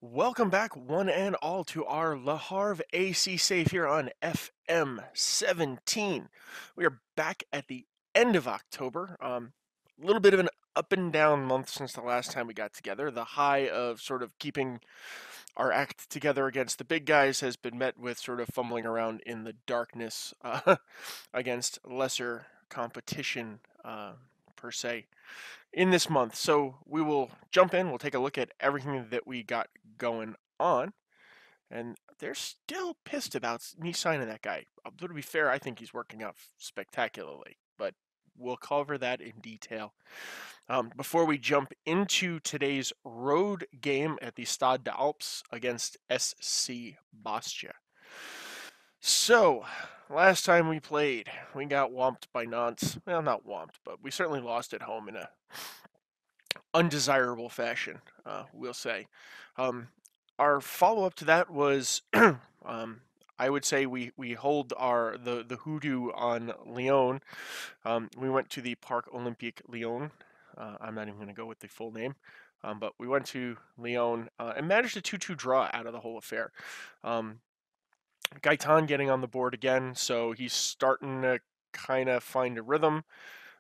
Welcome back, one and all, to our Havre AC save here on FM 17. We are back at the end of October. A little bit of an up and down month since the last time we got together. The high of sort of keeping our act together against the big guys has been met with sort of fumbling around in the darkness against lesser competition per se in this month. So we will jump in. We'll take a look at everything that we got going on. And they're still pissed about me signing that guy. But to be fair, I think he's working out spectacularly. But we'll cover that in detail. Before we jump into today's road game at the Stade d'Alps against SC Bastia. So, last time we played, we got whomped by Nantes. Well, not whomped, but we certainly lost at home in a undesirable fashion, we'll say. Um, our follow up to that was, I would say we hold the hoodoo on Lyon. We went to the Parc Olympique Lyon. I'm not even going to go with the full name. But we went to Lyon and managed a 2-2 draw out of the whole affair. Gaetan getting on the board again, so he's starting to kind of find a rhythm.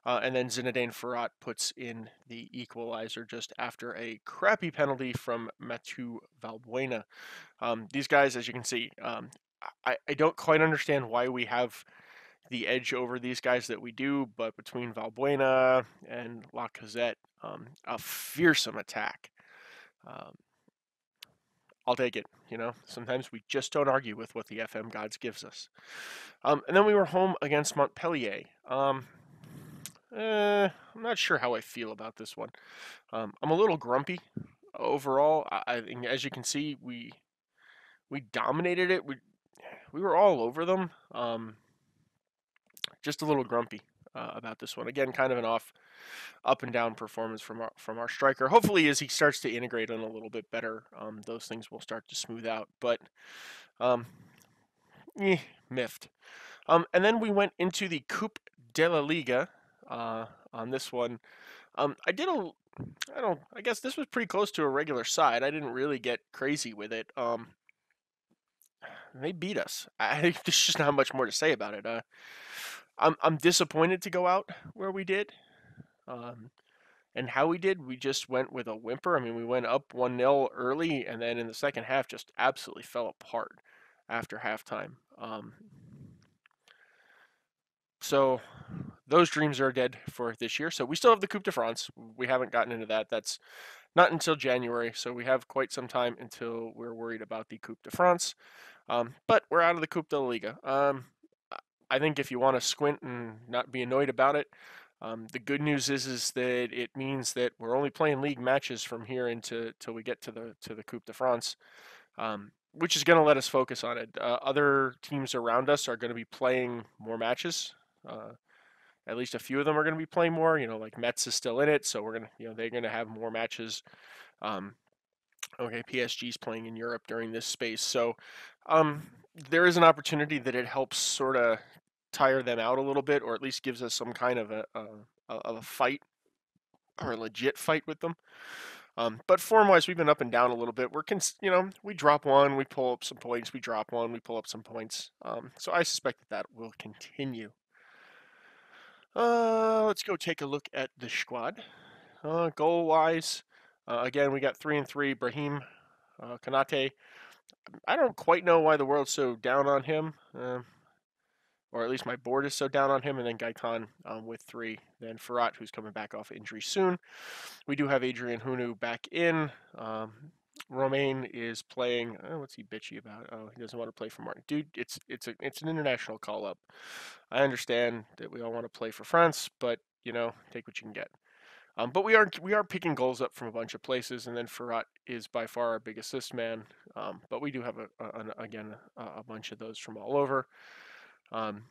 And then Zinedine Ferrat puts in the equalizer just after a crappy penalty from Mathieu Valbuena. These guys, as you can see, I don't quite understand why we have the edge over these guys that we do, but between Valbuena and Lacazette, a fearsome attack. Um, I'll take it. Sometimes we just don't argue with what the FM gods gives us. And then we were home against Montpellier. I'm not sure how I feel about this one. I'm a little grumpy overall. I think, as you can see, we dominated it. We were all over them. Just a little grumpy about this one. Again, kind of an up and down performance from our striker. Hopefully, as he starts to integrate in a little bit better, those things will start to smooth out. But um, miffed. And then we went into the Coupe de la Liga on this one. I guess this was pretty close to a regular side. I didn't really get crazy with it. They beat us. There's just not much more to say about it. I'm disappointed to go out where we did. And how we did, we just went with a whimper. I mean, we went up 1-0 early, and then in the second half just absolutely fell apart after halftime. So those dreams are dead for this year. So we still have the Coupe de France. We haven't gotten into that. That's not until January, so we have quite some time until we're worried about the Coupe de France. But we're out of the Coupe de la Liga. I think if you want to squint and not be annoyed about it, the good news is that it means that we're only playing league matches from here until we get to the Coupe de France, which is going to let us focus on it. Other teams around us are going to be playing more matches. At least a few of them are going to be playing more. Like Metz is still in it, so they're going to have more matches. Okay, PSG's playing in Europe during this space, so there is an opportunity that it helps sort of tire them out a little bit, or at least gives us some kind of a fight, or a legit fight with them. But form-wise, we've been up and down a little bit. We drop one, we pull up some points. We drop one, we pull up some points. So I suspect that will continue. Let's go take a look at the squad. Goal-wise, again, we got 3 and 3. Brahim Kanate. I don't quite know why the world's so down on him, or at least my board is so down on him. And then Gaetan with 3. Then Ferrat, who's coming back off injury soon. We do have Adrian Hunu back in. Romain is playing. What's he bitchy about? Oh, he doesn't want to play for Martin. Dude, it's an international call up. I understand that we all want to play for France, but take what you can get. But we are picking goals up from a bunch of places, and then Ferrat is by far our big assist man. But we do have a bunch of those from all over. I'm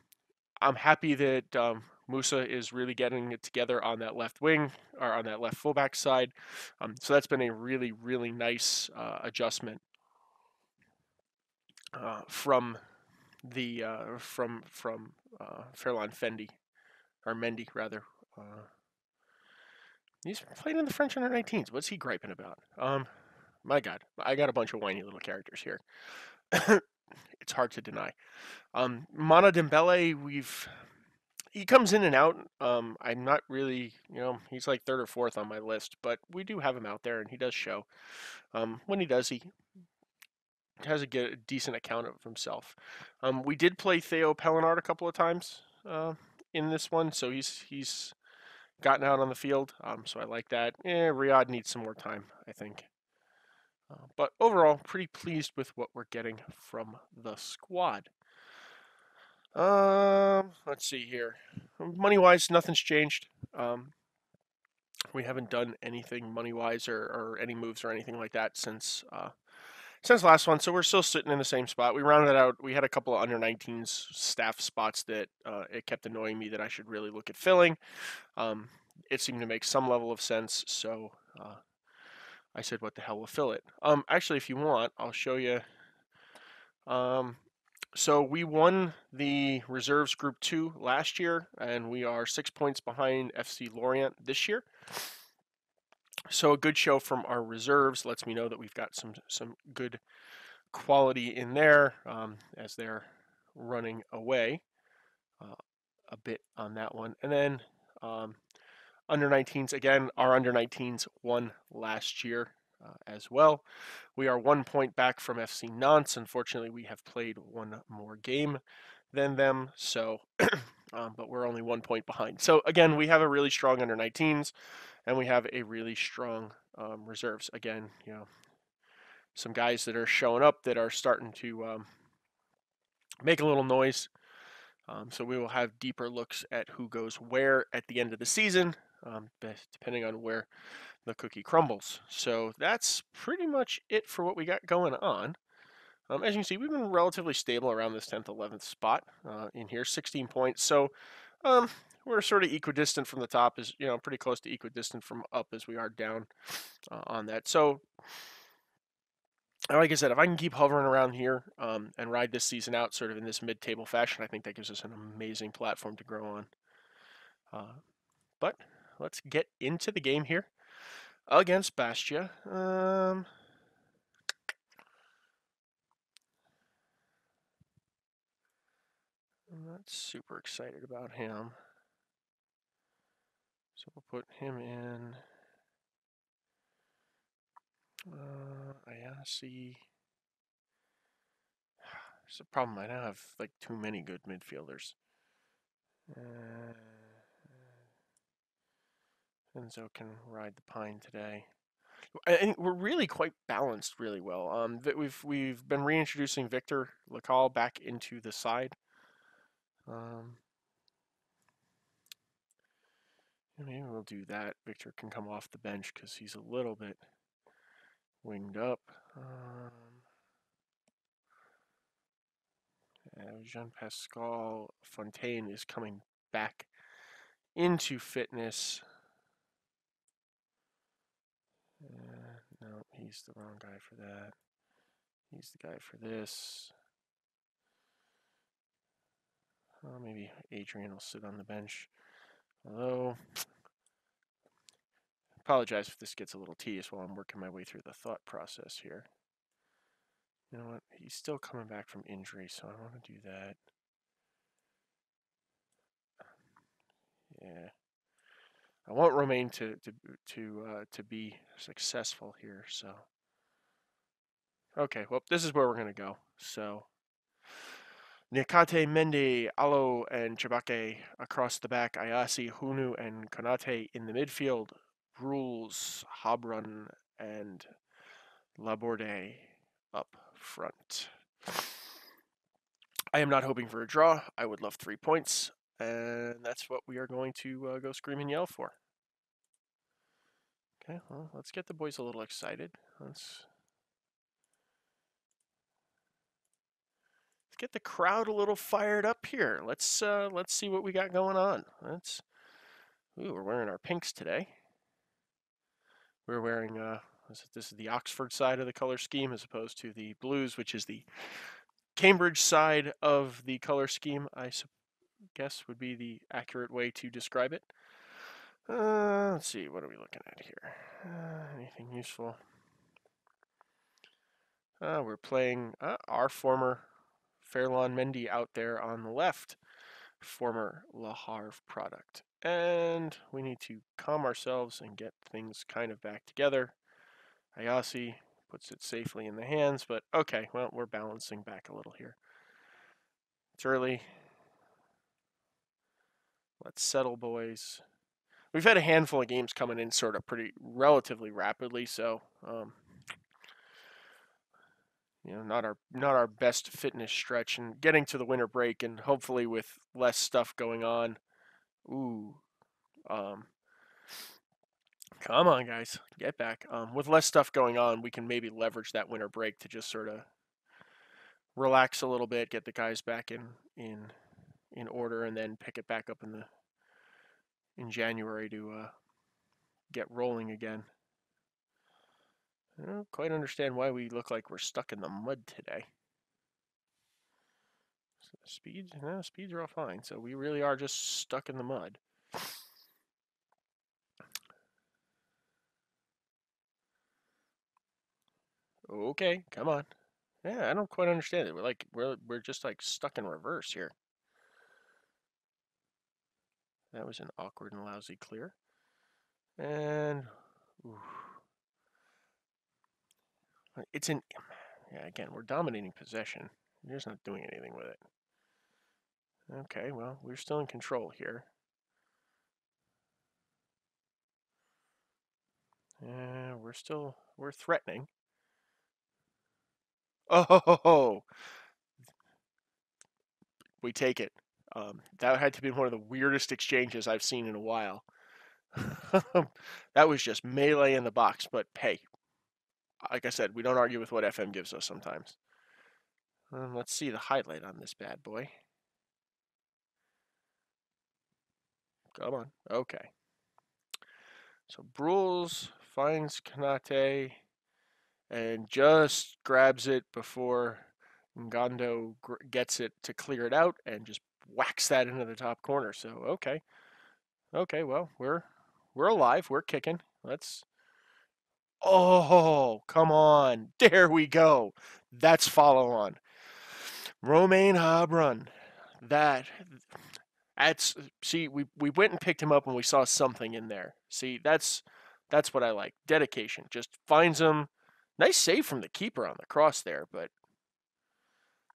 happy that Musa is really getting it together on that left wing, or on that left fullback side. So that's been a really, really nice adjustment from the Fairlawn Fendi, or Mendy rather. He's playing in the French under-19s. What's he griping about? My God, I got a bunch of whiny little characters here. It's hard to deny. Mana Dembele, he comes in and out. I'm not really, he's like third or fourth on my list, but we do have him out there, and he does show. When he does, he has a decent account of himself. We did play Theo Pellinard a couple of times in this one, so he's gotten out on the field. So I like that. Riyadh needs some more time, I think. But overall, pretty pleased with what we're getting from the squad. Let's see here. Money-wise, nothing's changed. We haven't done anything money-wise or any moves or anything like that since last one, so we're still sitting in the same spot. We rounded out. We had a couple of under-19s staff spots that it kept annoying me that I should really look at filling. It seemed to make some level of sense, so I said, "What the hell, we'll fill it." Actually, if you want, I'll show you. So we won the reserves group 2 last year, and we are 6 points behind FC Lorient this year. So a good show from our reserves lets me know that we've got some good quality in there as they're running away a bit on that one. And then under 19s, again, our under 19s won last year as well. We are 1 point back from FC Nantes. Unfortunately, we have played one more game than them, so but we're only 1 point behind. So again, we have a really strong under 19s, and we have a really strong reserves. Again, some guys that are showing up that are starting to make a little noise. So we will have deeper looks at who goes where at the end of the season, depending on where the cookie crumbles. So that's pretty much it for what we got going on. As you can see, we've been relatively stable around this 10th, 11th spot in here, 16 points. So we're sort of equidistant from the top, pretty close to equidistant from up as we are down on that. So like I said, if I can keep hovering around here and ride this season out sort of in this mid-table fashion, I think that gives us an amazing platform to grow on. But let's get into the game here against Bastia. I'm not super excited about him. So we'll put him in. Ayasi. It's a problem. I now have like too many good midfielders. Enzo can ride the pine today. I think we're really quite balanced, really well. We've been reintroducing Victor Lacal back into the side. Maybe we'll do that. Victor can come off the bench because he's a little bit winged up. Jean-Pascal Fontaine is coming back into fitness. No, he's the wrong guy for that. He's the guy for this. Maybe Adrian will sit on the bench. Although, apologize if this gets a little tedious while I'm working my way through the thought process here. You know what? He's still coming back from injury, so I want to do that. Yeah. I want Romain to be successful here, so. Okay, well, this is where we're going to go. So, Niakate, Mendy, Alo, and Chibake across the back. Ayasi, Hunu, and Konate in the midfield. Rules, Habrun, and Laborde up front. I am not hoping for a draw. I would love 3 points, and that's what we are going to go scream and yell for. Okay, well, let's get the boys a little excited. Let's get the crowd a little fired up here. Let's see what we got going on. We're wearing our pinks today. We're wearing this is the Oxford side of the color scheme as opposed to the blues, which is the Cambridge side of the color scheme, I guess would be the accurate way to describe it. Let's see, what are we looking at here? Anything useful? We're playing our former Fairlawn Mendy out there on the left, former Le Havre product. And we need to calm ourselves and get things kind of back together. Ayasi puts it safely in the hands, but okay, well, we're balancing back a little here. It's early. Let's settle, boys. We've had a handful of games coming in sort of pretty relatively rapidly, so not our best fitness stretch, and getting to the winter break, and hopefully with less stuff going on. Ooh, come on, guys, get back. With less stuff going on, we can maybe leverage that winter break to just sort of relax a little bit, get the guys back in order, and then pick it back up in January to get rolling again. I don't quite understand why we look like we're stuck in the mud today. So speeds are all fine. So we really are just stuck in the mud. Okay, come on. Yeah, I don't quite understand it. We're just like stuck in reverse here. That was an awkward and lousy clear. And it's in. Yeah, again, we're dominating possession. We're just not doing anything with it. Okay, well, we're still in control here. We're threatening. Oh, we take it. That had to be one of the weirdest exchanges I've seen in a while. That was just melee in the box, but hey, like I said, we don't argue with what FM gives us sometimes. Let's see the highlight on this bad boy. Come on. Okay. So Brules finds Kanate and just grabs it before Ngondo gets it to clear it out and just whacks that into the top corner. So okay. Okay, well, we're alive. We're kicking. Let's. Oh, come on. There we go. That's follow on. Romain Habrun. That's see, we went and picked him up and we saw something in there. See, that's what I like. Dedication. Just finds him. Nice save from the keeper on the cross there, but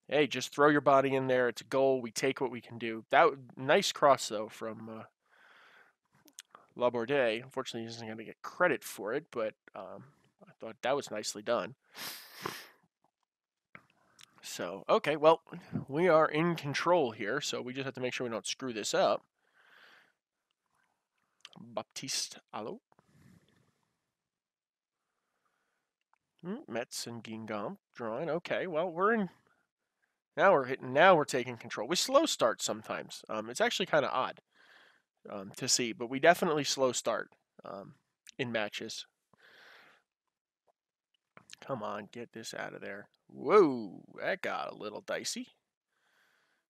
hey, just throw your body in there. It's a goal. We take what we can do. That nice cross though from Laborde. Unfortunately, he isn't going to get credit for it, but I thought that was nicely done. So, okay, well, we are in control here, so we just have to make sure we don't screw this up. Baptiste Allo. Metz and Guingamp drawing. Okay, well, we're in. Now we're hitting. Now we're taking control. We slow start sometimes. It's actually kind of odd to see, but we definitely slow start in matches. Come on, get this out of there. Whoa, that got a little dicey.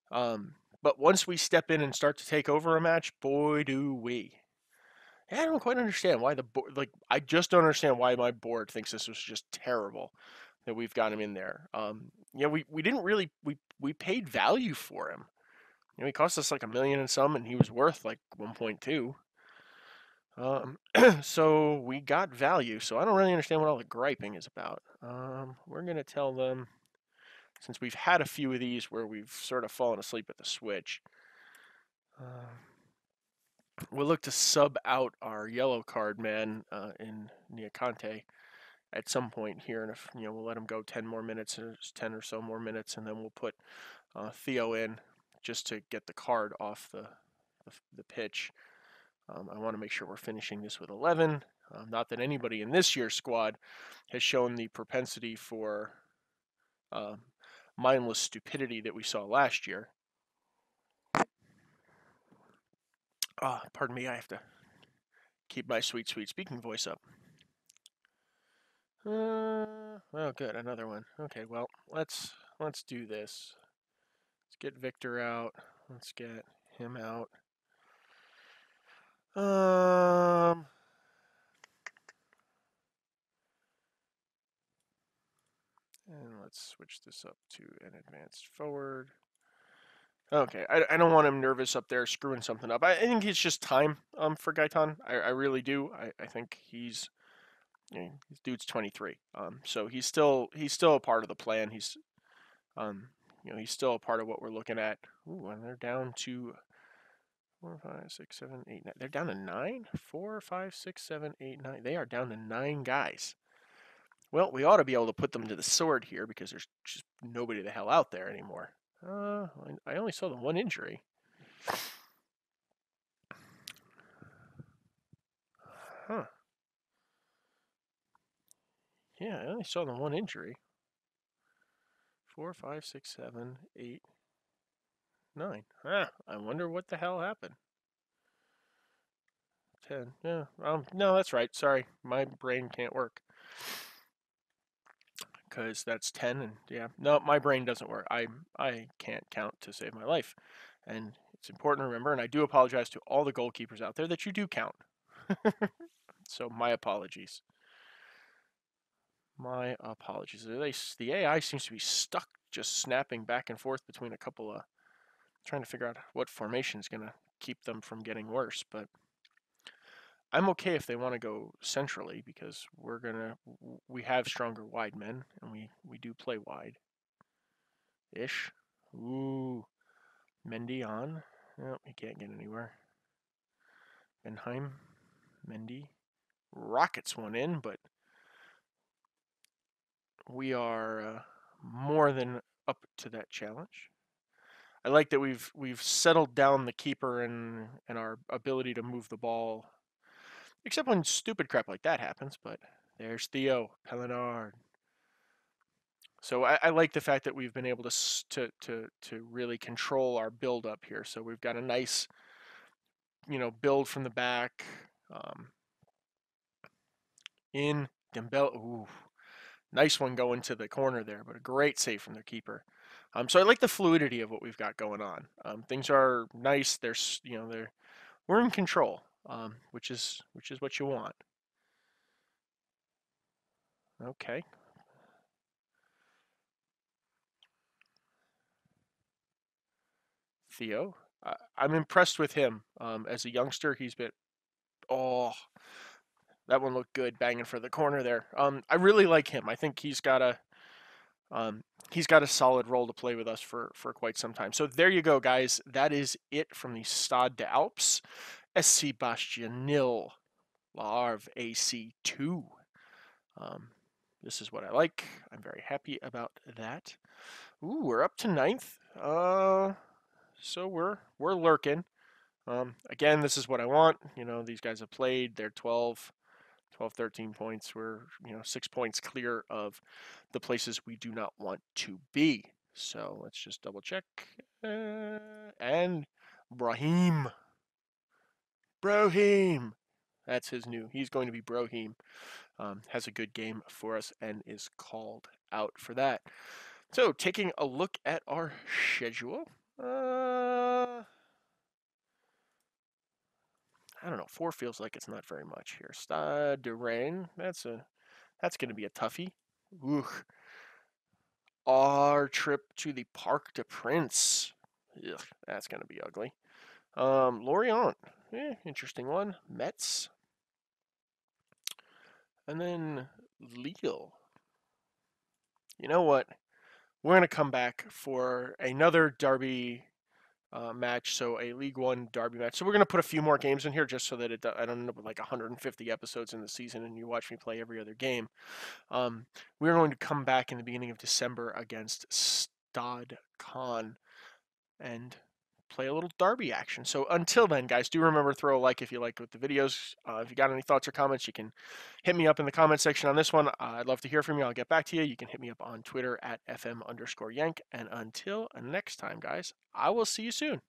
But once we step in and start to take over a match, boy, do we. I don't quite understand why the board, I just don't understand why my board thinks this was just terrible that we've got him in there. We didn't really, we paid value for him. He cost us like $1 million and some, and he was worth like 1.2. So we got value. So I don't really understand what all the griping is about. We're gonna tell them, since we've had a few of these where we've sort of fallen asleep at the switch. We'll look to sub out our yellow card man in Niakante at some point here, and if we'll let him go 10 more minutes, or 10 or so more minutes, and then we'll put Theo in just to get the card off the pitch. I want to make sure we're finishing this with 11. Not that anybody in this year's squad has shown the propensity for mindless stupidity that we saw last year. Pardon me, I have to keep my sweet, sweet speaking voice up. Oh, good, another one. Okay, well, let's let's do this. Let's get Victor out. Let's get him out. And let's switch this up to an advanced forward. Okay, I don't want him nervous up there screwing something up. I think it's just time for Gaetan. I really do. I think he's this dude's 23. So he's still a part of the plan. He's he's still a part of what we're looking at. Ooh, and they're down to 4, 5, 6, 7, 8, 9. They're down to 9? 4, 5, 6, 7, 8, 9. They are down to 9 guys. Well, we ought to be able to put them to the sword here because there's just nobody the hell out there anymore. I only saw the one injury. Huh. Yeah, I only saw the one injury. 4, 5, 6, 7, 8, 9. Ah, I wonder what the hell happened. 10. Yeah. No, that's right. Sorry, my brain can't work. Because that's 10, and yeah, no, my brain doesn't work. I can't count to save my life, and it's important to remember. And I do apologize to all the goalkeepers out there that you do count. So my apologies. My apologies. The AI seems to be stuck, just snapping back and forth between a couple of, trying to figure out what formation is gonna keep them from getting worse, but. I'm okay if they want to go centrally because we have stronger wide men and we do play wide. Ish. Ooh. Mendy on. No, he can't get anywhere. Benheim. Mendy. Rockets one in, but we are more than up to that challenge. I like that we've settled down the keeper and our ability to move the ball. Except when stupid crap like that happens, but there's Theo, Pellinard. So I like the fact that we've been able to really control our build up here. So we've got a nice, build from the back. In Dembele, ooh, nice one going to the corner there, but a great save from their keeper. So I like the fluidity of what we've got going on. Things are nice. We're in control, which is what you want. Okay. Theo, I'm impressed with him. As a youngster, he's been, oh, that one looked good, banging for the corner there. I really like him. I think he's got a solid role to play with us for quite some time. So there you go, guys. That is it from the Stade des Alpes. SC Bastia nil, Havre AC 2. This is what I like. I'm very happy about that. Ooh, we're up to 9th. So we're lurking. Again, this is what I want. These guys have played. They're 12, 13 points. We're 6 points clear of the places we do not want to be. So let's just double check. And Brahim. That's his new. He's going to be Brahim. Has a good game for us and is called out for that. So taking a look at our schedule. I don't know. 4 feels like it's not very much here. Stade de Rennes. That's going to be a toughie. Ooh. Our trip to the Parc des Princes. Ugh, that's going to be ugly. Lorient. Interesting one. Metz. And then Lille. You know what? We're going to come back for another derby match, so a League One derby match. So we're going to put a few more games in here just so that I don't end up with like 150 episodes in the season and you watch me play every other game. We're going to come back in the beginning of December against Stade Caen and play a little derby action. So until then, guys, do remember to throw a like if you liked the videos. If you got any thoughts or comments, you can hit me up in the comment section on this one. I'd love to hear from you. I'll get back to you. You can hit me up on Twitter at FM_Yank. And until next time, guys, I will see you soon.